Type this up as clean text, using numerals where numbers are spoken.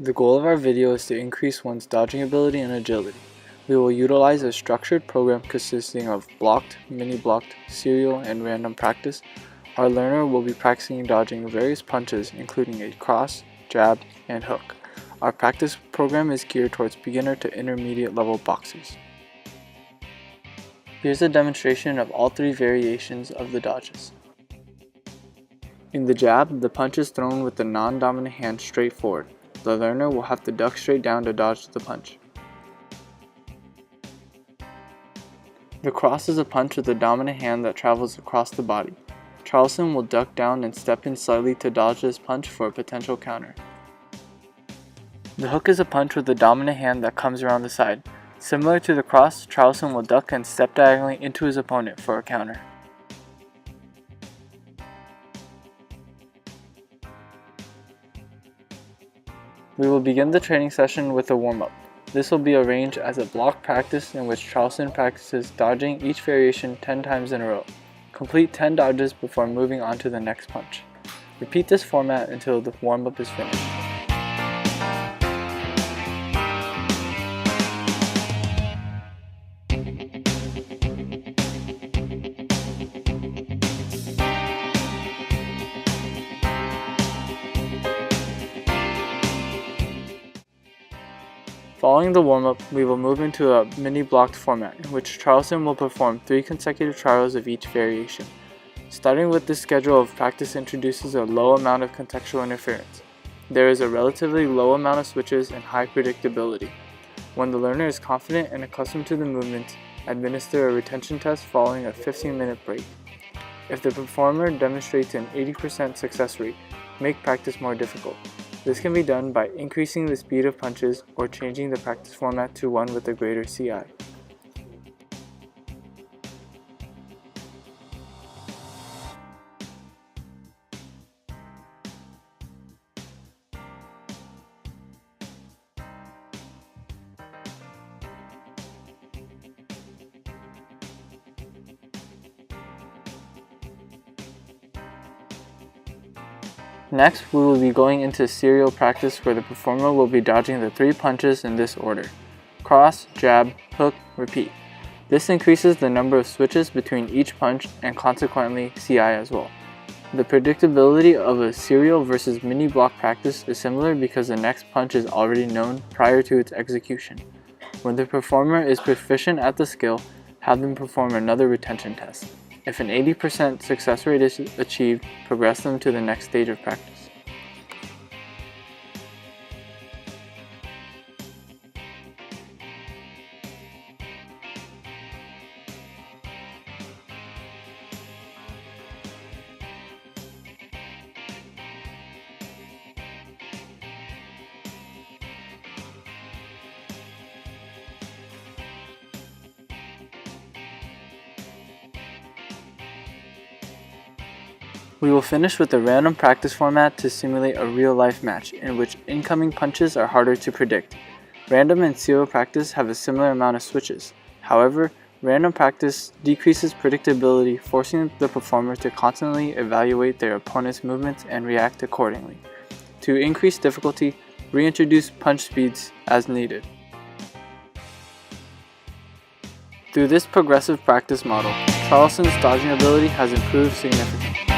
The goal of our video is to increase one's dodging ability and agility. We will utilize a structured program consisting of blocked, mini-blocked, serial, and random practice. Our learner will be practicing dodging various punches including a cross, jab, and hook. Our practice program is geared towards beginner to intermediate level boxers. Here's a demonstration of all three variations of the dodges. In the jab, the punch is thrown with the non-dominant hand straight forward. The learner will have to duck straight down to dodge the punch. The cross is a punch with the dominant hand that travels across the body. Charleston will duck down and step in slightly to dodge this punch for a potential counter. The hook is a punch with the dominant hand that comes around the side. Similar to the cross, Charleston will duck and step diagonally into his opponent for a counter. We will begin the training session with a warm-up. This will be arranged as a block practice in which Charleston practices dodging each variation 10 times in a row. Complete 10 dodges before moving on to the next punch. Repeat this format until the warm-up is finished. Following the warm-up, we will move into a mini-blocked format in which Charleston will perform 3 consecutive trials of each variation. Starting with this schedule of practice introduces a low amount of contextual interference. There is a relatively low amount of switches and high predictability. When the learner is confident and accustomed to the movements, administer a retention test following a 15-minute break. If the performer demonstrates an 80% success rate, make practice more difficult. This can be done by increasing the speed of punches or changing the practice format to one with a greater CI. Next, we will be going into serial practice where the performer will be dodging the 3 punches in this order: cross, jab, hook, repeat. This increases the number of switches between each punch and consequently CI as well. The predictability of a serial versus mini block practice is similar because the next punch is already known prior to its execution. When the performer is proficient at the skill, have them perform another retention test. If an 80% success rate is achieved, progress them to the next stage of practice. We will finish with a random practice format to simulate a real-life match in which incoming punches are harder to predict. Random and serial practice have a similar amount of switches. However, random practice decreases predictability, forcing the performer to constantly evaluate their opponent's movements and react accordingly. To increase difficulty, reintroduce punch speeds as needed. Through this progressive practice model, Charleston's dodging ability has improved significantly.